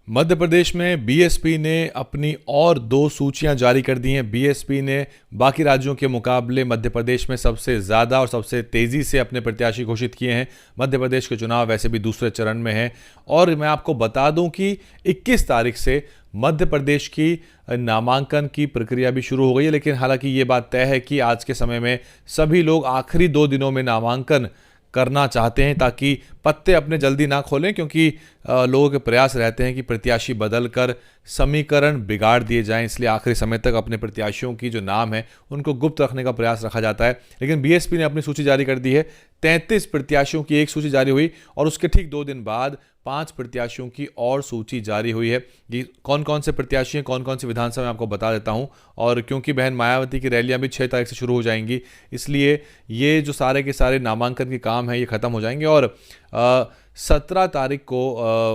मध्य प्रदेश में बीएसपी ने अपनी और दो सूचियां जारी कर दी हैं। बीएसपी ने बाकी राज्यों के मुकाबले मध्य प्रदेश में सबसे ज़्यादा और सबसे तेज़ी से अपने प्रत्याशी घोषित किए हैं। मध्य प्रदेश के चुनाव वैसे भी दूसरे चरण में हैं और मैं आपको बता दूं कि 21 तारीख से मध्य प्रदेश की नामांकन की प्रक्रिया भी शुरू हो गई है। लेकिन हालांकि ये बात तय है कि आज के समय में सभी लोग आखिरी 2 दिनों में नामांकन करना चाहते हैं ताकि पत्ते अपने जल्दी ना खोलें, क्योंकि लोगों के प्रयास रहते हैं कि प्रत्याशी बदलकर समीकरण बिगाड़ दिए जाएं। इसलिए आखिरी समय तक अपने प्रत्याशियों की जो नाम है उनको गुप्त रखने का प्रयास रखा जाता है। लेकिन बीएसपी ने अपनी सूची जारी कर दी है। 33 प्रत्याशियों की एक सूची जारी हुई और उसके ठीक 2 दिन बाद 5 प्रत्याशियों की और सूची जारी हुई है। ये कौन कौन से प्रत्याशी हैं, कौन कौन सी विधानसभा में आपको बता देता हूं। और क्योंकि बहन मायावती की रैलियां भी 6 तारीख से शुरू हो जाएंगी, इसलिए ये जो सारे के सारे नामांकन के काम हैं ये ख़त्म हो जाएंगे और 17 तारीख को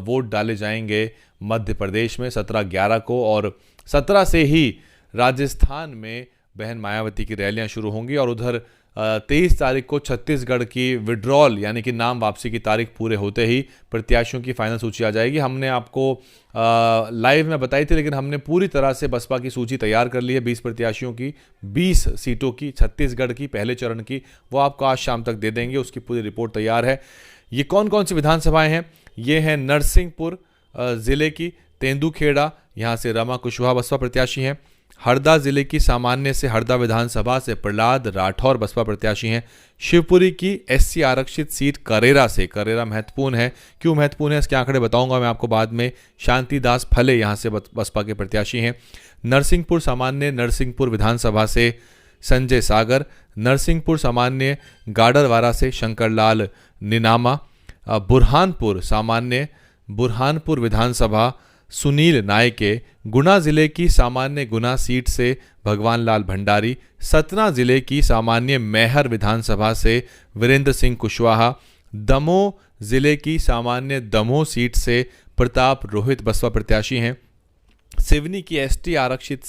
वोट डाले जाएंगे मध्य प्रदेश में, 17/11 को। और 17 से ही राजस्थान में बहन मायावती की रैलियां शुरू होंगी और उधर 23 तारीख को छत्तीसगढ़ की विड्रॉल यानी कि नाम वापसी की तारीख पूरे होते ही प्रत्याशियों की फाइनल सूची आ जाएगी। हमने आपको लाइव में बताई थी, लेकिन हमने पूरी तरह से बसपा की सूची तैयार कर ली है। 20 प्रत्याशियों की 20 सीटों की, छत्तीसगढ़ की पहले चरण की, वो आपको आज शाम तक दे देंगे। उसकी पूरी रिपोर्ट तैयार है। ये कौन कौन सी विधानसभाएं हैं? ये हैं नरसिंहपुर ज़िले की तेंदुखेड़ा, यहाँ से रमा कुशवाहा बसपा प्रत्याशी हैं। हरदा जिले की सामान्य से हरदा विधानसभा से प्रहलाद राठौर बसपा प्रत्याशी हैं। शिवपुरी की एससी आरक्षित सीट करेरा से, करेरा महत्वपूर्ण है, क्यों महत्वपूर्ण है इसके आंकड़े बताऊंगा मैं आपको बाद में, शांतिदास फले यहाँ से बसपा के प्रत्याशी हैं। नरसिंहपुर सामान्य नरसिंहपुर विधानसभा से संजय सागर, नरसिंहपुर सामान्य गाडरवारा से शंकरलाल निनामा, बुरहानपुर सामान्य बुरहानपुर विधानसभा सुनील नायके, गुना जिले की सामान्य गुना सीट से भगवान लाल भंडारी, सतना जिले की सामान्य मैहर विधानसभा से वीरेंद्र सिंह कुशवाहा, दमोह जिले की सामान्य दमोह सीट से प्रताप रोहित बसपा प्रत्याशी हैं। सिवनी की एसटी आरक्षित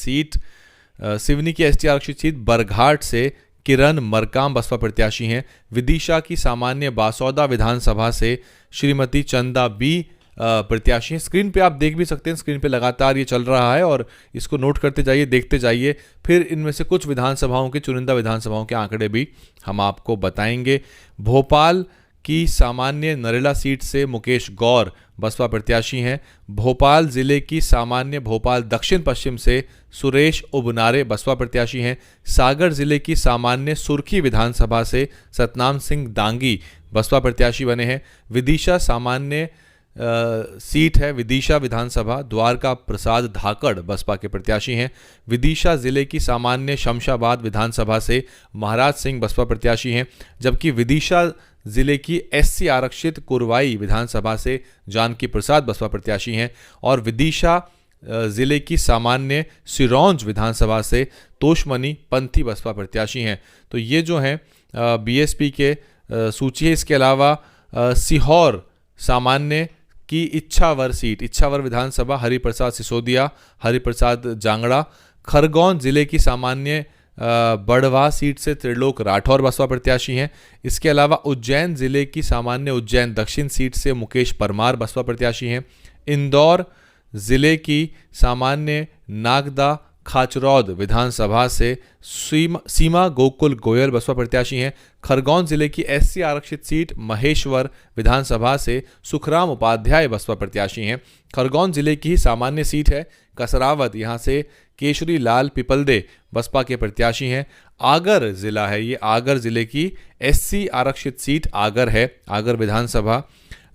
सीट बरघाट से किरण मरकाम बसपा प्रत्याशी हैं। विदिशा की सामान्य बासौदा विधानसभा से श्रीमती चंदा बी प्रत्याशी हैं। स्क्रीन पे आप देख भी सकते हैं, स्क्रीन पे लगातार ये चल रहा है और इसको नोट करते जाइए, देखते जाइए। फिर इनमें से कुछ विधानसभाओं के, चुनिंदा विधानसभाओं के आंकड़े भी हम आपको बताएंगे। भोपाल की सामान्य नरेला सीट से मुकेश गौर बसपा प्रत्याशी हैं। भोपाल जिले की सामान्य भोपाल दक्षिण पश्चिम से सुरेश उबनारे बसपा प्रत्याशी हैं। सागर जिले की सामान्य सुर्खी विधानसभा से सतनाम सिंह दांगी बसपा प्रत्याशी बने हैं। विदिशा सामान्य सीट है विदिशा विधानसभा, द्वारका प्रसाद धाकड़ बसपा के प्रत्याशी हैं। विदिशा जिले की सामान्य शमशाबाद विधानसभा से महाराज सिंह बसपा प्रत्याशी हैं, जबकि विदिशा जिले की एससी आरक्षित कुरवाई विधानसभा से जानकी प्रसाद बसपा प्रत्याशी हैं और विदिशा जिले की सामान्य सिरौंज विधानसभा से तोषमणि पंथी बसपा प्रत्याशी हैं। तो ये जो हैं बीएसपी के सूची है। इसके अलावा सीहोर सामान्य की इच्छावर विधानसभा हरिप्रसाद सिसोदिया, हरिप्रसाद जांगड़ा, खरगोन जिले की सामान्य बड़वा सीट से त्रिलोक राठौर बसपा प्रत्याशी हैं। इसके अलावा उज्जैन जिले की सामान्य उज्जैन दक्षिण सीट से मुकेश परमार बसपा प्रत्याशी हैं। इंदौर जिले की सामान्य नागदा खाचरौद विधानसभा से सीमा गोकुल गोयल बसपा प्रत्याशी हैं। खरगोन जिले की एससी आरक्षित सीट महेश्वर विधानसभा से सुखराम उपाध्याय बसपा प्रत्याशी हैं। खरगोन जिले की ही सामान्य सीट है कसरावत, यहाँ से केशरी लाल पिपलदे बसपा के प्रत्याशी हैं। आगर जिला है ये, आगर जिले की एससी आरक्षित सीट आगर है, आगर विधानसभा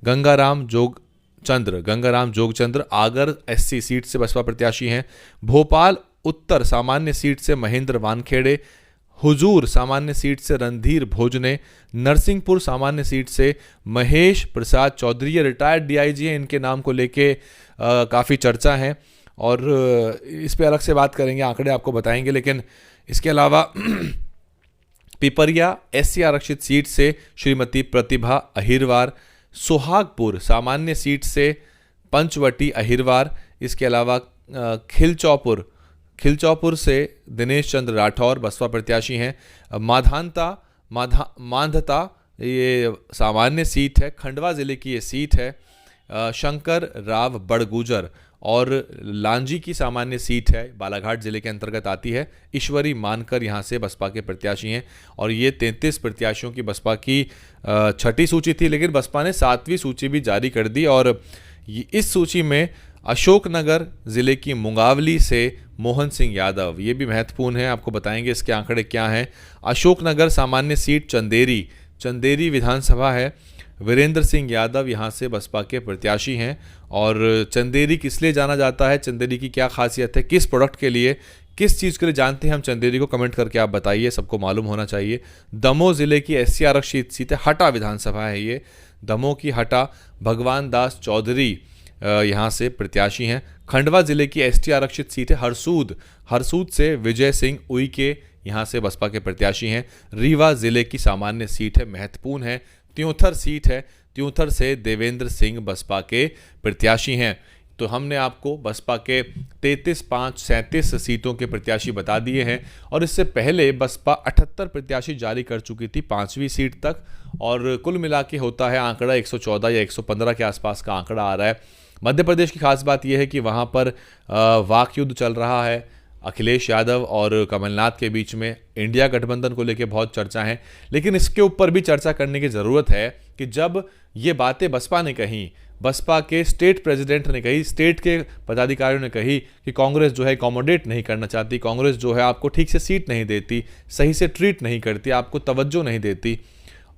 गंगाराम जोगचंद्र आगर एससी सीट से बसपा प्रत्याशी हैं। भोपाल उत्तर सामान्य सीट से महेंद्र वानखेड़े, हुजूर सामान्य सीट से रणधीर भोजने, नरसिंहपुर सामान्य सीट से महेश प्रसाद चौधरी, ये रिटायर्ड डीआईजी हैं, इनके नाम को लेके काफ़ी चर्चा है और इस पे अलग से बात करेंगे, आंकड़े आपको बताएंगे। लेकिन इसके अलावा पिपरिया एससी आरक्षित सीट से श्रीमती प्रतिभा अहिरवार, सुहागपुर सामान्य सीट से पंचवटी अहिरवार, इसके अलावा खिलचौपुर से दिनेश चंद्र राठौर बसपा प्रत्याशी हैं। मांधता ये सामान्य सीट है, खंडवा जिले की ये सीट है। शंकर राव बड़गुजर और लांजी की सामान्य सीट है, बालाघाट जिले के अंतर्गत आती है। ईश्वरी मानकर यहाँ से बसपा के प्रत्याशी हैं और ये 33 प्रत्याशियों की बसपा की छठी सूची थी, लेकिन बसपा ने 7वीं सूची भी जारी कर दी और इस सूची में अशोकनगर जिले की मुंगावली से मोहन सिंह यादव, ये भी महत्वपूर्ण है, आपको बताएंगे इसके आंकड़े क्या हैं। अशोकनगर सामान्य सीट चंदेरी विधानसभा है। वीरेंद्र सिंह यादव यहाँ से बसपा के प्रत्याशी हैं और चंदेरी किस लिए जाना जाता है, चंदेरी की क्या खासियत है, किस प्रोडक्ट के लिए, किस चीज़ के लिए जानते हैं हम चंदेरी को, कमेंट करके आप बताइए, सबको मालूम होना चाहिए। दमोह जिले की SC आरक्षित सीट है, हटा विधानसभा है ये, दमोह की हटा। भगवान दास चौधरी यहाँ से प्रत्याशी हैं। खंडवा जिले की ST आरक्षित सीट है हरसूद से विजय सिंह उइके यहाँ से बसपा के प्रत्याशी हैं। रीवा जिले की सामान्य सीट है, महत्वपूर्ण है। त्योंथर सीट है, त्योंथर से देवेंद्र सिंह बसपा के प्रत्याशी हैं। तो हमने आपको बसपा के 33, 5, 37 सीटों के प्रत्याशी बता दिए हैं और इससे पहले बसपा 78 प्रत्याशी जारी कर चुकी थी 5वीं सीट तक और कुल मिला के होता है आंकड़ा 114 या 115 के आसपास का आंकड़ा आ रहा है। मध्य प्रदेश की खास बात यह है कि वहाँ पर वाक युद्ध चल रहा है, अखिलेश यादव और कमलनाथ के बीच में इंडिया गठबंधन को लेकर बहुत चर्चा है, लेकिन इसके ऊपर भी चर्चा करने की ज़रूरत है कि जब ये बातें बसपा ने कही, बसपा के स्टेट प्रेसिडेंट ने कही, स्टेट के पदाधिकारियों ने कही कि कांग्रेस जो है अकोमोडेट नहीं करना चाहती, कांग्रेस जो है आपको ठीक से सीट नहीं देती, सही से ट्रीट नहीं करती, आपको तवज्जो नहीं देती।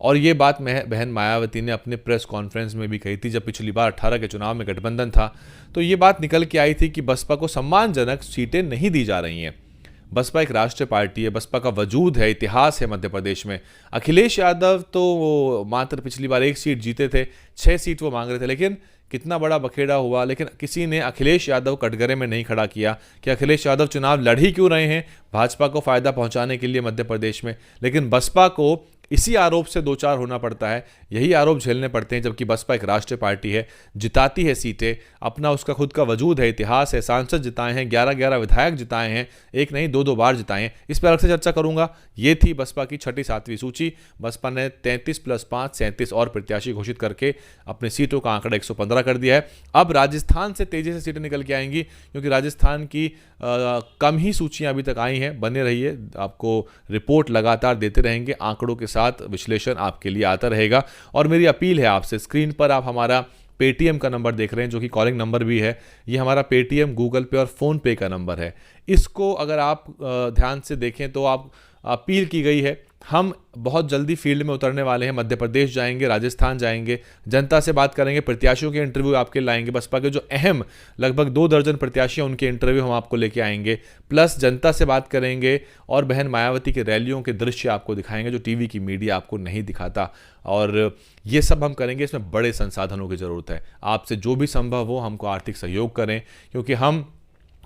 और ये बात बहन मायावती ने अपने प्रेस कॉन्फ्रेंस में भी कही थी जब पिछली बार 18 के चुनाव में गठबंधन था, तो ये बात निकल के आई थी कि बसपा को सम्मानजनक सीटें नहीं दी जा रही हैं। बसपा एक राष्ट्रीय पार्टी है, बसपा का वजूद है, इतिहास है मध्य प्रदेश में। अखिलेश यादव तो मात्र पिछली बार 1 सीट जीते थे, 6 सीट वो मांग रहे थे, लेकिन कितना बड़ा बखेड़ा हुआ, लेकिन किसी ने अखिलेश यादव कटघरे में नहीं खड़ा किया कि अखिलेश यादव चुनाव लड़ ही क्यों रहे हैं, भाजपा को फायदा पहुंचाने के लिए मध्य प्रदेश में। लेकिन बसपा को इसी आरोप से 2-4 होना पड़ता है, यही आरोप झेलने पड़ते हैं, जबकि बसपा एक राष्ट्रीय पार्टी है, जिताती है सीटें, अपना उसका खुद का वजूद है, इतिहास है, सांसद जिताए हैं, 11-11 विधायक जिताए हैं, एक नहीं 2-2 बार जिताए हैं। इस पर अलग से चर्चा करूंगा। ये थी बसपा की छठी 7वीं सूची। बसपा ने 33 + 5 37 और प्रत्याशी घोषित करके अपनी सीटों का आंकड़ा 115 कर दिया है। अब राजस्थान से तेजी से सीटें निकल के आएंगी, क्योंकि राजस्थान की कम ही सूचियां अभी तक आई हैं। बने रहिए, आपको रिपोर्ट लगातार देते रहेंगे, आंकड़ों के साथ विश्लेषण आपके लिए आता रहेगा। और मेरी अपील है आपसे, स्क्रीन पर आप हमारा पेटीएम का नंबर देख रहे हैं, जो कि कॉलिंग नंबर भी है। ये हमारा पेटीएम, गूगल पे और फ़ोन पे का नंबर है। इसको अगर आप ध्यान से देखें तो आप अपील की गई है, हम बहुत जल्दी फील्ड में उतरने वाले हैं, मध्य प्रदेश जाएंगे, राजस्थान जाएंगे, जनता से बात करेंगे, प्रत्याशियों के इंटरव्यू आपके लाएंगे। बसपा के जो अहम लगभग 2 दर्जन प्रत्याशी हैं उनके इंटरव्यू हम आपको लेके आएंगे, प्लस जनता से बात करेंगे और बहन मायावती के रैलियों के दृश्य आपको दिखाएंगे जो टीवी की मीडिया आपको नहीं दिखाता। और ये सब हम करेंगे, इसमें बड़े संसाधनों की ज़रूरत है। आपसे जो भी संभव हो हमको आर्थिक सहयोग करें, क्योंकि हम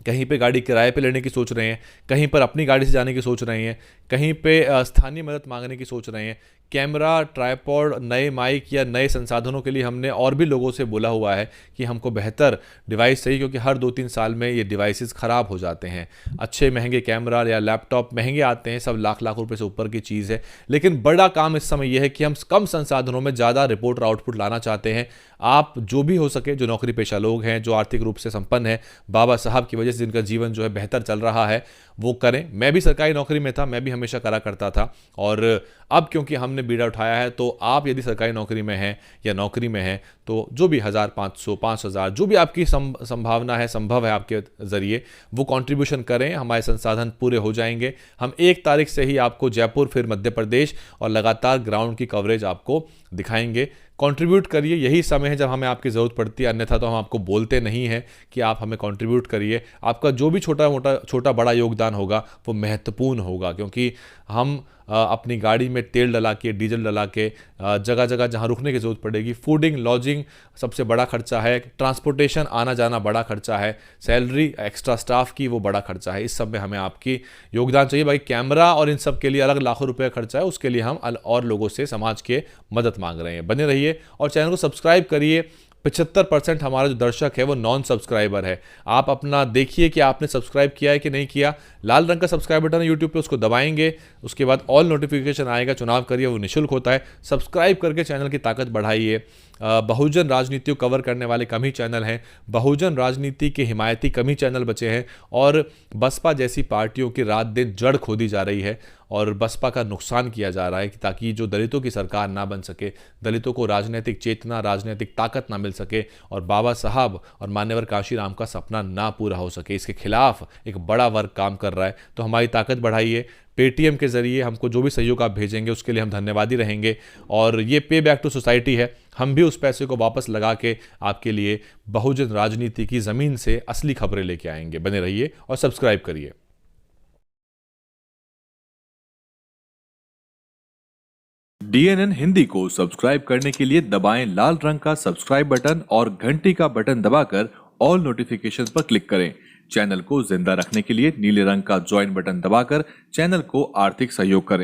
कहीं पे गाड़ी किराए पे लेने की सोच रहे हैं, कहीं पर अपनी गाड़ी से जाने की सोच रहे हैं, कहीं पे स्थानीय मदद मांगने की सोच रहे हैं। कैमरा, ट्राइपॉड, नए माइक या नए संसाधनों के लिए हमने और भी लोगों से बोला हुआ है कि हमको बेहतर डिवाइस चाहिए, क्योंकि हर 2-3 साल में ये डिवाइसेस ख़राब हो जाते हैं। अच्छे महंगे कैमरा या लैपटॉप महंगे आते हैं, सब लाख रुपए से ऊपर की चीज़ है। लेकिन बड़ा काम इस समय यह है कि हम कम संसाधनों में ज़्यादा रिपोर्ट और आउटपुट लाना चाहते हैं। आप जो भी हो सके, जो नौकरी पेशा लोग हैं, जो आर्थिक रूप से संपन्न है, बाबा साहब की वजह से जिनका जीवन जो है बेहतर चल रहा है, वो करें। मैं भी सरकारी नौकरी में था, मैं भी हमेशा करा करता था, और अब क्योंकि हमने बीड़ा उठाया है, तो आप यदि सरकारी नौकरी में हैं या नौकरी में हैं, तो जो भी 1500, 5000 जो भी आपकी संभावना है, संभव है आपके ज़रिए, वो कंट्रीब्यूशन करें, हमारे संसाधन पूरे हो जाएंगे। हम 1 तारीख से ही आपको जयपुर, फिर मध्य प्रदेश और लगातार ग्राउंड की कवरेज आपको दिखाएंगे। कंट्रीब्यूट करिए, यही समय है जब हमें आपकी ज़रूरत पड़ती है, अन्यथा तो हम आपको बोलते नहीं हैं कि आप हमें कंट्रीब्यूट करिए। आपका जो भी छोटा बड़ा योगदान होगा वो महत्वपूर्ण होगा, क्योंकि हम अपनी गाड़ी में तेल डला के, डीजल डला के, जगह जगह जहाँ रुकने की ज़रूरत पड़ेगी, फूडिंग, लॉजिंग सबसे बड़ा खर्चा है, ट्रांसपोर्टेशन आना जाना बड़ा खर्चा है, सैलरी एक्स्ट्रा स्टाफ की वो बड़ा खर्चा है। इस सब में हमें आपकी योगदान चाहिए। भाई कैमरा और इन सब के लिए अलग लाखों रुपये खर्चा है, उसके लिए हम और लोगों से, समाज के मदद मांग रहे हैं। बने रहिए और चैनल को सब्सक्राइब करिए। 75% हमारा जो दर्शक है वो नॉन सब्सक्राइबर है। आप अपना देखिए कि आपने सब्सक्राइब किया है कि नहीं किया। लाल रंग का सब्सक्राइब बटन है यूट्यूब पे, उसको दबाएंगे, उसके बाद ऑल नोटिफिकेशन आएगा। चुनाव करिए, वो निःशुल्क होता है। सब्सक्राइब करके चैनल की ताकत बढ़ाइए। बहुजन राजनीति को कवर करने वाले कम ही चैनल हैं, बहुजन राजनीति के हिमायती कम ही चैनल बचे हैं और बसपा जैसी पार्टियों की रात दिन जड़ खोदी जा रही है और बसपा का नुकसान किया जा रहा है कि ताकि जो दलितों की सरकार ना बन सके, दलितों को राजनीतिक चेतना, राजनीतिक ताकत ना मिल सके और बाबा साहब और मान्यवर कांशीराम का सपना ना पूरा हो सके। इसके खिलाफ एक बड़ा वर्ग काम कर रहा है। तो हमारी ताकत बढ़ाइए। पेटीएम के जरिए हमको जो भी सहयोग आप भेजेंगे उसके लिए हम धन्यवादी रहेंगे और ये पे बैक टू सोसाइटी है। हम भी उस पैसे को वापस लगा के आपके लिए बहुजन राजनीति की जमीन से असली खबरें लेके आएंगे। बने रहिए और सब्सक्राइब करिए। DNN हिंदी को सब्सक्राइब करने के लिए दबाएं लाल रंग का सब्सक्राइब बटन और घंटी का बटन दबाकर ऑल नोटिफिकेशन पर क्लिक करें। चैनल को जिंदा रखने के लिए नीले रंग का ज्वाइन बटन दबाकर चैनल को आर्थिक सहयोग करें।